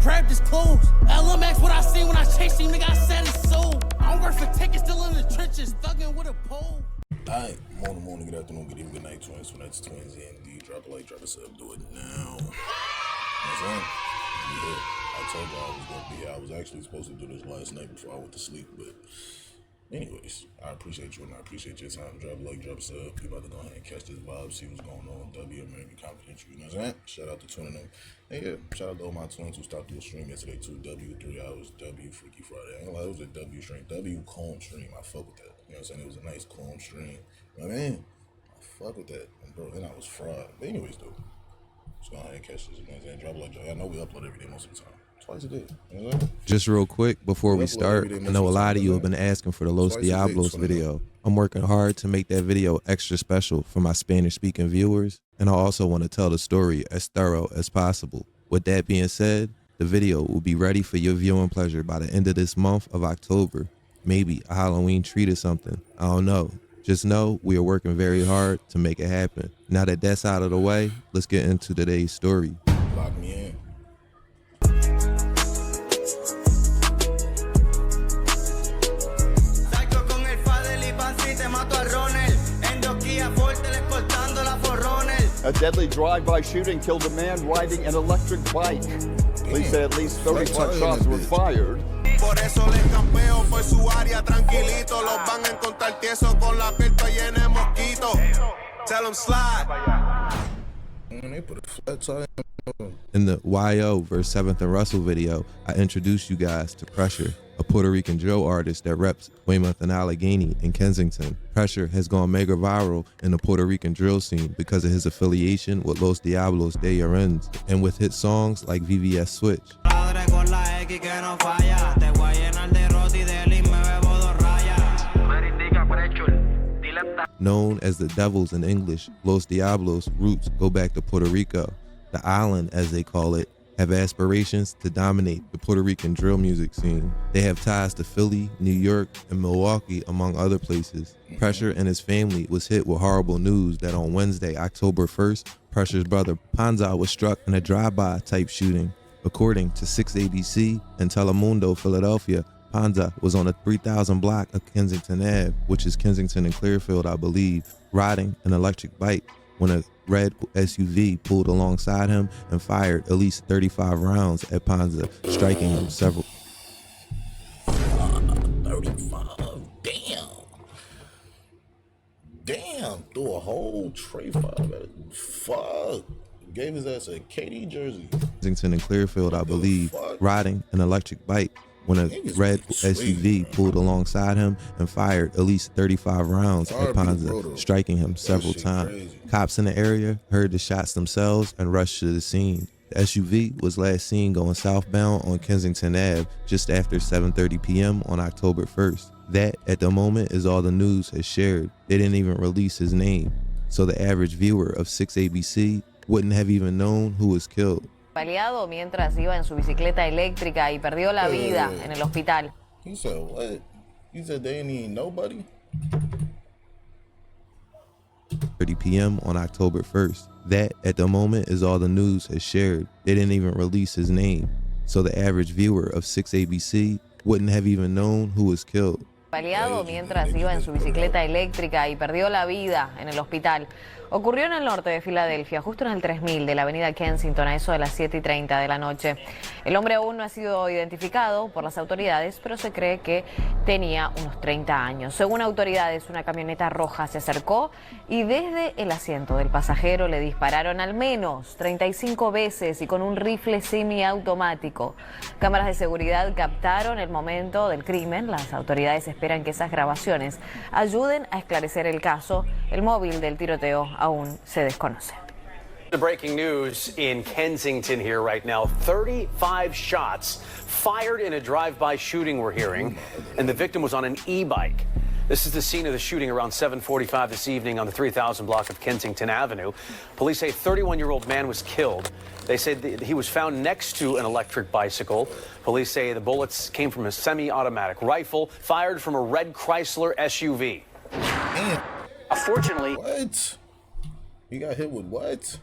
crab just closed. LMX, what I seen when I chased him, nigga, I said it's sold. I'm worth for tickets, still in the trenches, thugging with a pole. Alright, morning, good afternoon, good evening, good night, twins, that's twins, and drop a like, drop a sub, do it now. That's it. Yeah, I told y'all I was gonna be here. I was actually supposed to do this last night before I went to sleep, but anyways, I appreciate you and I appreciate your time. Drop a like, drop a sub. We about to go ahead and catch this vibe, see what's going on. W American Confidential, you know what I'm saying? Shout out to Twin and them. And yeah, shout out to all my twins who stopped through a stream yesterday too. W 3 hours, W Freaky Friday. I ain't gonna lie, it was a W stream. W calm stream. I fuck with that. You know what I'm saying? It was a nice calm stream. You know what I mean? I fuck with that. And bro, then I was fried. But anyways though, let's go ahead and catch this. You know what I'm saying? Drop a like, drop. I know we upload every day most of the time. Twice a day. You know what I'm saying? Just real quick before we start, I know a lot of you have been asking for the Los Diablos video. I'm working hard to make that video extra special for my Spanish speaking viewers, and I also want to tell the story as thorough as possible. With that being said, the video will be ready for your viewing pleasure by the end of this month of October. Maybe a Halloween treat or something. I don't know. Just know we are working very hard to make it happen. Now that that's out of the way, let's get into today's story. Lock me in. A deadly drive-by shooting killed a man riding an electric bike. Police say at least 35 shots were fired. Por eso le campeo por su área tranquilito. Los van a encontrar tieso con la piel llena de mosquito. Tell them slide. They put a flat tire. In the YO vs 7th and Russell video, I introduced you guys to Pressure, a Puerto Rican drill artist that reps Weymouth and Allegheny in Kensington. Pressure has gone mega viral in the Puerto Rican drill scene because of his affiliation with Los Diablos de Arenz and with hit songs like VVS Switch. Known as the Devils in English, Los Diablos' roots go back to Puerto Rico. The island, as they call it, have aspirations to dominate the Puerto Rican drill music scene. They have ties to Philly, New York, and Milwaukee, among other places. Pressure and his family was hit with horrible news that on Wednesday, October 1st, Pressure's brother Panza was struck in a drive-by type shooting. According to 6ABC and Telemundo Philadelphia, Panza was on the 3000 block of Kensington Ave, which is Kensington and Clearfield, I believe, riding an electric bike when a red SUV pulled alongside him and fired at least 35 rounds at Panza, striking him several. 35, damn. Damn, threw a whole tray five. Fuck. Gave his ass a KD jersey. Kensington and Clearfield, I believe, riding an electric bike when a red SUV pulled alongside him and fired at least 35 rounds at Panza, striking him several times. Cops in the area heard the shots themselves and rushed to the scene. The SUV was last seen going southbound on Kensington Ave just after 7:30 p.m. on October 1st. That, at the moment, is all the news has shared. They didn't even release his name, so the average viewer of 6ABC wouldn't have even known who was killed. Baleado mientras iba en su bicicleta eléctrica y perdió la vida en el hospital. He said what? He said they ain't need nobody? 30 p.m. on October 1st. That, at the moment, is all the news has shared. They didn't even release his name, so the average viewer of 6ABC wouldn't have even known who was killed. Baleado mientras iba en su bicicleta eléctrica y perdió la vida en el hospital. Ocurrió en el norte de Filadelfia, justo en el 3000 de la avenida Kensington, a eso de las 7:30 de la noche. El hombre aún no ha sido identificado por las autoridades, pero se cree que tenía unos 30 años. Según autoridades, una camioneta roja se acercó y desde el asiento del pasajero le dispararon al menos 35 veces y con un rifle semiautomático. Cámaras de seguridad captaron el momento del crimen. Las autoridades esperan que esas grabaciones ayuden a esclarecer el caso. El móvil del tiroteo aún se desconoce. The breaking news in Kensington here right now. 35 shots fired in a drive-by shooting we're hearing, and the victim was on an e-bike. This is the scene of the shooting around 7:45 this evening on the 3000 block of Kensington Avenue. Police say a 31-year-old man was killed. They said that he was found next to an electric bicycle. Police say the bullets came from a semi-automatic rifle fired from a red Chrysler SUV. Damn. Unfortunately, what? He got hit with what?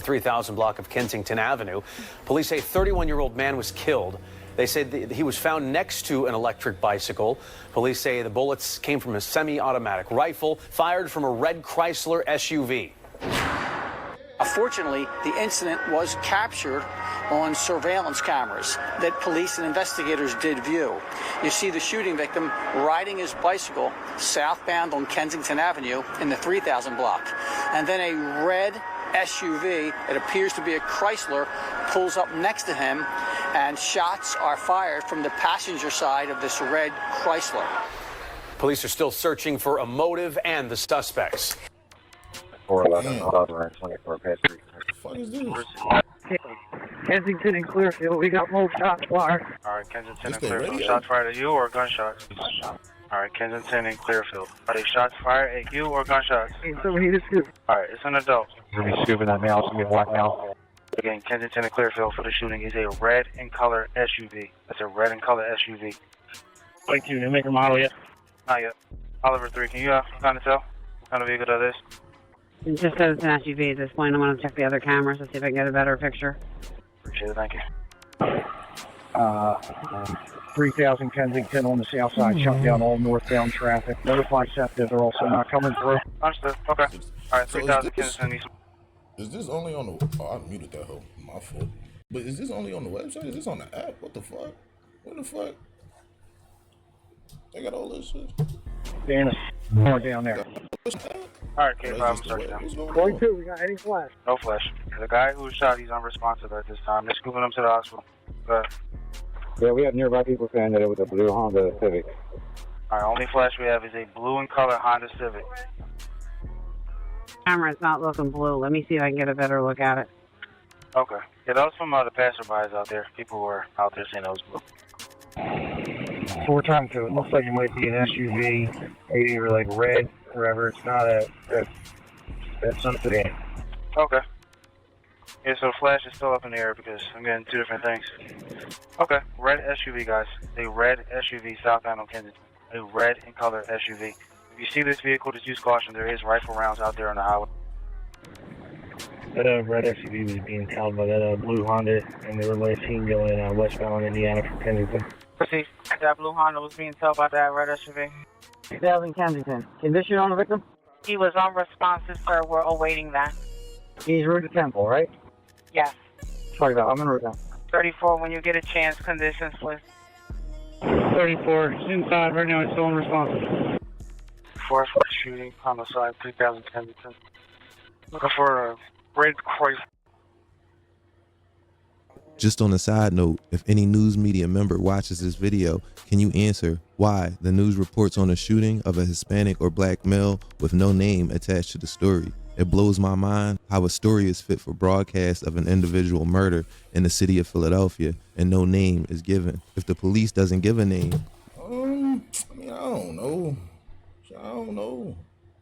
3000 block of Kensington Avenue. Police say a 31-year-old man was killed. They said that he was found next to an electric bicycle. Police say the bullets came from a semi-automatic rifle fired from a red Chrysler SUV. Fortunately, the incident was captured on surveillance cameras that police and investigators did view. You see the shooting victim riding his bicycle southbound on Kensington Avenue in the 3000 block. And then a red SUV, it appears to be a Chrysler, pulls up next to him, and shots are fired from the passenger side of this red Chrysler. Police are still searching for a motive and the suspects. 411, 24 past 3. What the fuck is this? Kensington and Clearfield, we got more shots fired. All right, Kensington and Clearfield. Shots fired at you or gunshots? All right, Kensington and Clearfield. Are they shots fired at you or gunshots? So he just scooped. All right, it's an adult. You're going to be scooping that now. It's going to be a black now. Again, Kensington and Clearfield for the shooting is a red in color SUV. That's a red in color SUV. Wait, you make a model yet? Not yet. Oliver 3, can you kind of tell what kind of vehicle that is? It just says it's an SUV at this point. I'm going to check the other cameras to see if I can get a better picture. Appreciate it, thank you. 3000 Kensington on the south side, shut down all northbound traffic. Notify SEPTA, they're also not coming through. Understood, okay. All right, So 3000 Kensington. Is this only on the... Oh, I muted that hoe. My fault. But is this only on the website? Is this on the app? What the fuck? What the fuck? They got all this shit? Dana, more down there. All right, K5, I'm sorry. 42, we got any flash? No flash. The guy who was shot, he's unresponsive at this time. They're scooping him to the hospital. Yeah, we have nearby people saying that it was a blue Honda Civic. All right, only flash we have is a blue in color Honda Civic. Camera's not looking blue. Let me see if I can get a better look at it. Okay. Yeah, that was from the passerbys out there. People were out there saying it was blue. So we're trying to, it looks like it might be an SUV, maybe or like red, whatever. It's not that's something. Okay. Yeah, so the flash is still up in the air because I'm getting two different things. Okay, red SUV, guys. A red SUV southbound on Kensington. A red in color SUV. If you see this vehicle, just use caution. There is rifle rounds out there on the highway. That red SUV was being held by that blue Honda, and they were last seen going westbound Indiana from Kensington. Proceed. That blue Honda was being towed by that red SUV. 3000 Kensington. Condition on the victim? He was unresponsive, sir. We're awaiting that. He's route to Temple, right? Yes. Sorry about I'm in route now. 34, when you get a chance, conditions, please. 34, inside right now, it's still unresponsive. 4th shooting, homicide, 3000 Kensington. Looking for a red Chrysler. Just on a side note, if any news media member watches this video, can you answer why the news reports on a shooting of a Hispanic or black male with no name attached to the story? It blows my mind how a story is fit for broadcast of an individual murder in the city of Philadelphia and no name is given. If the police doesn't give a name. I mean, I don't know.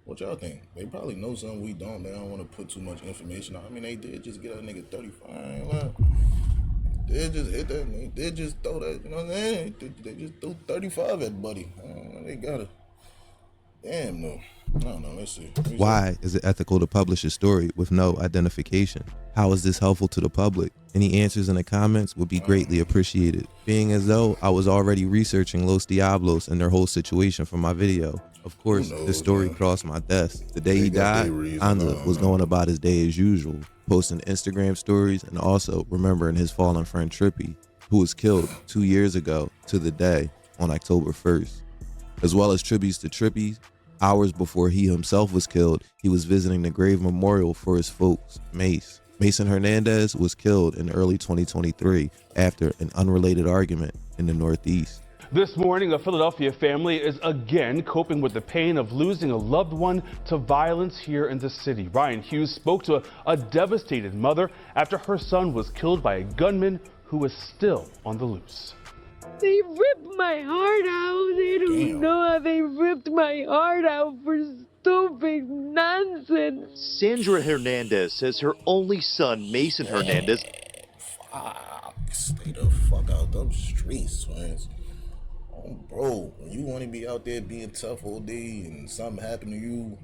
What y'all think? They probably know something we don't. They don't want to put too much information out. I mean, they did just get a nigga 35. They just hit that. They did just throw that. You know what I'm saying? They just threw 35 at Buddy. They got it. Damn, no. I don't know. Let's see. Why is it ethical to publish a story with no identification? How is this helpful to the public? Any answers in the comments would be greatly appreciated. Being as though I was already researching Los Diablos and their whole situation for my video. Of course, this story crossed my desk. The day he died, Panza was going about his day as usual, posting Instagram stories and also remembering his fallen friend Trippy, who was killed 2 years ago to the day on October 1st. As well as tributes to Trippy, hours before he himself was killed, he was visiting the grave memorial for his folks, Mace. Mason Hernandez was killed in early 2023 after an unrelated argument in the Northeast. This morning, a Philadelphia family is again coping with the pain of losing a loved one to violence here in the city. Ryan Hughes spoke to a devastated mother after her son was killed by a gunman who is still on the loose. They ripped my heart out. They don't know how they ripped my heart out for stupid nonsense. Sandra Hernandez says her only son, Mason Hernandez. Fuck, stay the fuck out them streets, man. Oh, bro, when you want to be out there being tough all day and something happened to you,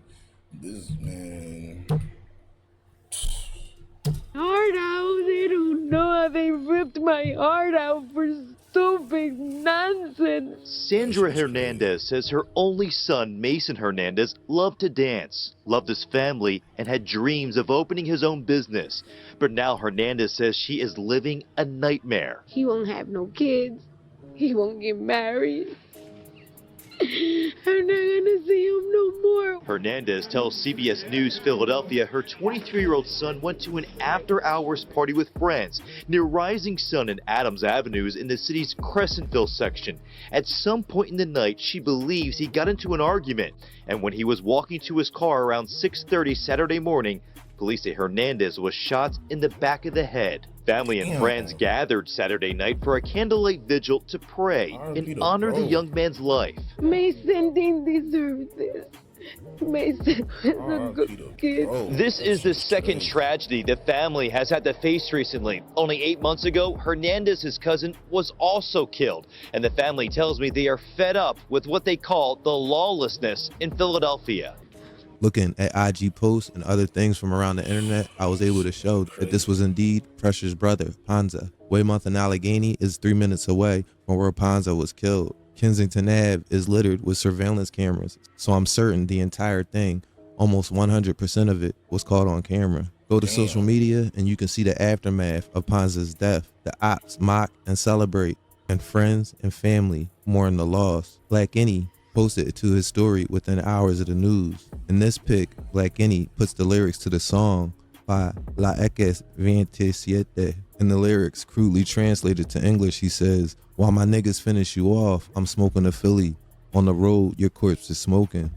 this man. my heart out for stupid nonsense. Sandra Hernandez says her only son, Mason Hernandez, loved to dance, loved his family, and had dreams of opening his own business. But now Hernandez says she is living a nightmare. He won't have no kids. He won't get married. I'm not gonna see him no more. Hernandez tells CBS News Philadelphia her 23-year-old son went to an after-hours party with friends near Rising Sun and Adams Avenues in the city's Crescentville section. At some point in the night, she believes he got into an argument, and when he was walking to his car around 6:30 Saturday morning, police say Hernandez was shot in the back of the head. Family and friends gathered Saturday night for a candlelight vigil to pray and honor the young man's life. Mason didn't deserve this. Mason was a good kid. This is the second tragedy the family has had to face recently. Only 8 months ago, Hernandez, his cousin, was also killed. And the family tells me they are fed up with what they call the lawlessness in Philadelphia. Looking at IG posts and other things from around the internet, I was able to show that this was indeed Pressure's brother, Panza. Weymouth and Allegheny is 3 minutes away from where Panza was killed. Kensington Ave is littered with surveillance cameras, so I'm certain the entire thing, almost 100% of it, was caught on camera. Go to social media and you can see the aftermath of Panza's death. The ops mock and celebrate, and friends and family mourn the loss. ReactsNyc posted it to his story within hours of the news. In this pic, ReactsNyc puts the lyrics to the song by ReactsNyc. In the lyrics, crudely translated to English, he says, "While my niggas finish you off, I'm smoking a Philly. On the road, your corpse is smoking."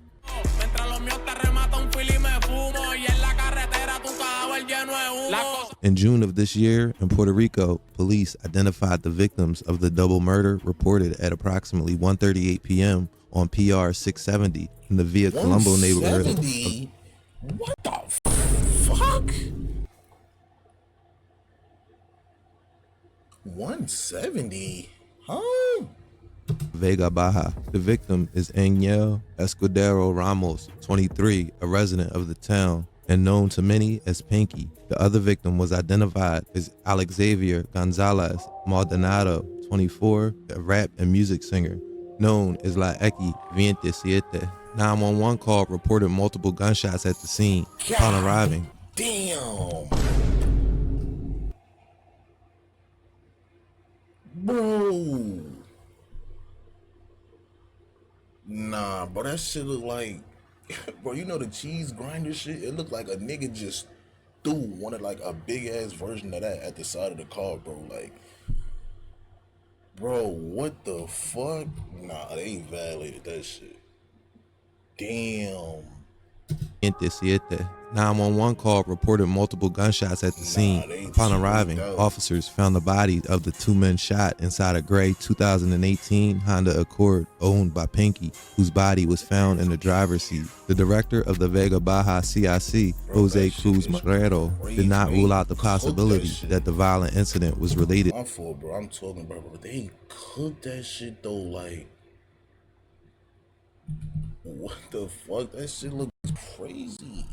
In June of this year, in Puerto Rico, police identified the victims of the double murder reported at approximately 1:38 p.m. on PR 670 in the Via Colombo neighborhood. What the fuck? 170? Huh? Vega Baja. The victim is Angel Escudero Ramos, 23, a resident of the town and known to many as Pinky. The other victim was identified as Alexavier Gonzalez Maldonado, 24, a rap and music singer, known as La X 27. 911 call reported multiple gunshots at the scene. Upon arriving, Damn. Bro. Nah, bro, that shit look like, bro, you know the cheese grinder shit? It looked like a nigga just wanted like a big ass version of that at the side of the car, bro. Like, bro, what the fuck? Nah, they violated that shit. Damn. 27. 911 call reported multiple gunshots at the scene. Upon arriving, officers found the bodies of the two men shot inside a gray 2018 Honda Accord owned by Pinky, whose body was found in the driver's seat. The director of the Vega Baja CIC, Jose Cruz Marrero, did not rule out the possibility that the violent incident was related. My fault, bro. I'm talking about, bro. They cooked that shit though, like, what the fuck? That shit looks crazy.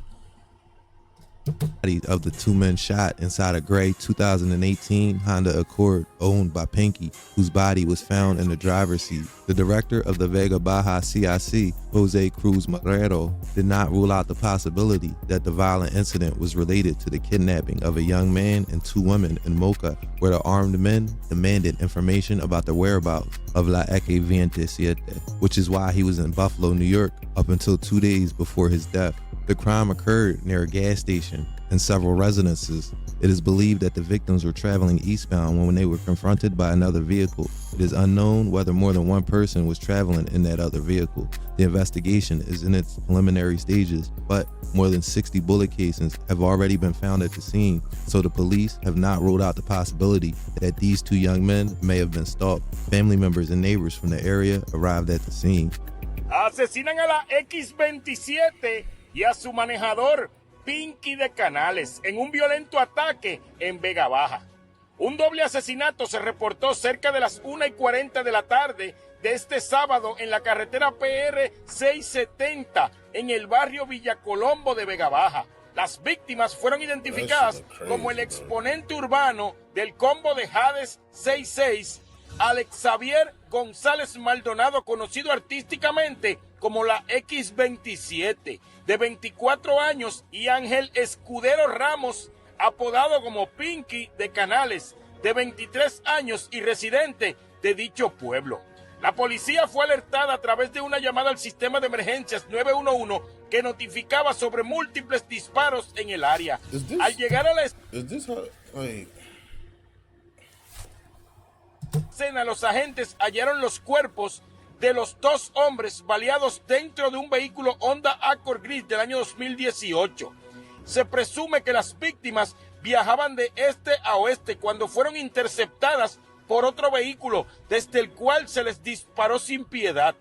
Of the two men shot inside a gray 2018 Honda Accord owned by Pinky, whose body was found in the driver's seat. The director of the Vega Baja CIC, Jose Cruz Marrero, did not rule out the possibility that the violent incident was related to the kidnapping of a young man and two women in Mocha, where the armed men demanded information about the whereabouts of La X 27, which is why he was in Buffalo, New York, up until 2 days before his death. The crime occurred near a gas station and several residences. It is believed that the victims were traveling eastbound when they were confronted by another vehicle. It is unknown whether more than one person was traveling in that other vehicle. The investigation is in its preliminary stages, but more than 60 bullet casings have already been found at the scene, so the police have not ruled out the possibility that these two young men may have been stalked. Family members and neighbors from the area arrived at the scene. Asesinan a la X27 y a su manejador, Pinky de Canales, en un violento ataque en Vega Baja. Un doble asesinato se reportó cerca de las 1:40 de la tarde de este sábado en la carretera PR 670 en el barrio Villa Colombo de Vega Baja. Las víctimas fueron identificadas como el exponente urbano del combo de Hades 66, Alex Xavier González Maldonado, conocido artísticamente como la X27, de 24 años, y Ángel Escudero Ramos, apodado como Pinky de Canales, de 23 años y residente de dicho pueblo. La policía fue alertada a través de una llamada al sistema de emergencias 911 que notificaba sobre múltiples disparos en el área. Al llegar a la escena, los agentes hallaron los cuerpos de los dos hombres baleados dentro de un vehículo Honda Accord gris del año 2018. Se presume que las víctimas viajaban de este a oeste cuando fueron interceptadas por otro vehículo, desde el cual se les disparó sin piedad.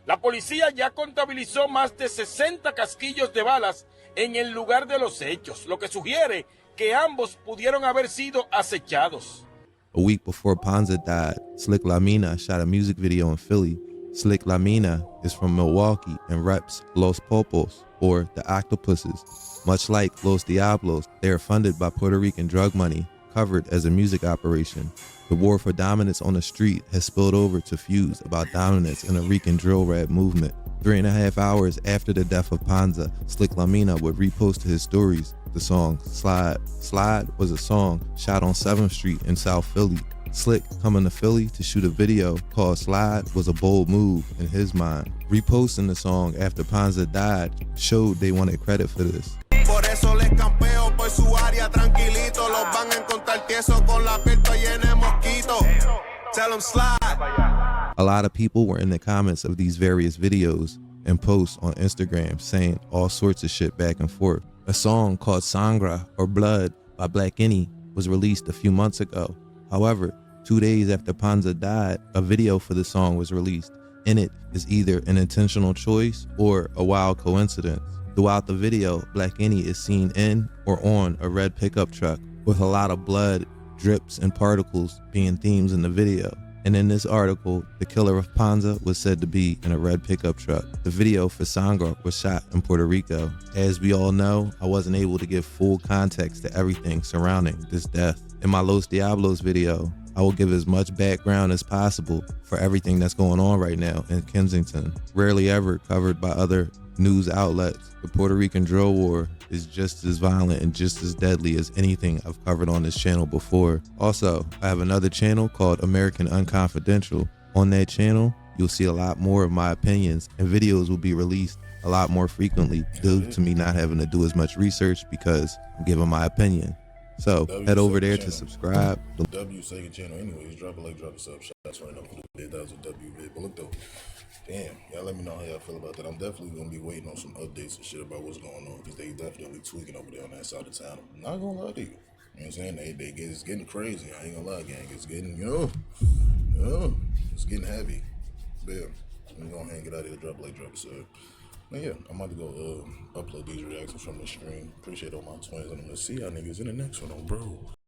La policía ya contabilizó más de 60 casquillos de balas en el lugar de los hechos, lo que sugiere que ambos pudieron haber sido acechados. A week before Panza died, Slick La Mina shot a music video in Philly. Slick La Mina is from Milwaukee and reps Los Popos, or the Octopuses. Much like Los Diablos, they are funded by Puerto Rican drug money, covered as a music operation. The war for dominance on the street has spilled over to feuds about dominance in a Rican drill rap movement. 3.5 hours after the death of Panza, Slick La Mina would repost to his stories the song Slide. Slide was a song shot on 7th Street in South Philly. Slick coming to Philly to shoot a video called Slide was a bold move in his mind. Reposting the song after Panza died showed they wanted credit for this. Por eso les campeo por su área tranquilito. Los van a encontrar tieso con la puerta llena de mosquitos. Tell them slide. A lot of people were in the comments of these various videos and posts on Instagram saying all sorts of shit back and forth. A song called Sangra or Blood by Black Any was released a few months ago. However, 2 days after Panza died, a video for the song was released. In it is either an intentional choice or a wild coincidence. Throughout the video, Black Any is seen in or on a red pickup truck with a lot of blood, drips, and particles being themes in the video. And in this article, the killer of Panza was said to be in a red pickup truck. The video for Sangra was shot in Puerto Rico. As we all know, I wasn't able to give full context to everything surrounding this death. In my Los Diablos video, I will give as much background as possible for everything that's going on right now in Kensington, rarely ever covered by other news outlets. The Puerto Rican drill war is just as violent and just as deadly as anything I've covered on this channel before. Also, I have another channel called American Unconfidential. On that channel, you'll see a lot more of my opinions, and videos will be released a lot more frequently due to me not having to do as much research because I'm giving my opinion. So head over there to subscribe. W second channel anyways, drop a like, drop a sub, shots right now for the bid. That was a W vid. But look though, damn, y'all let me know how y'all feel about that. I'm definitely gonna be waiting on some updates and shit about what's going on, because they definitely tweaking over there on that side of town. I'm not gonna lie to you. You know what I'm saying? It's getting crazy. I ain't gonna lie, gang. It's getting, it's getting heavy. But yeah, I'm gonna hang it out here, drop a like, drop a sub. But yeah, I'm about to go upload these reactions from the stream. Appreciate all my twins, and I'm gonna see y'all niggas in the next one, bro.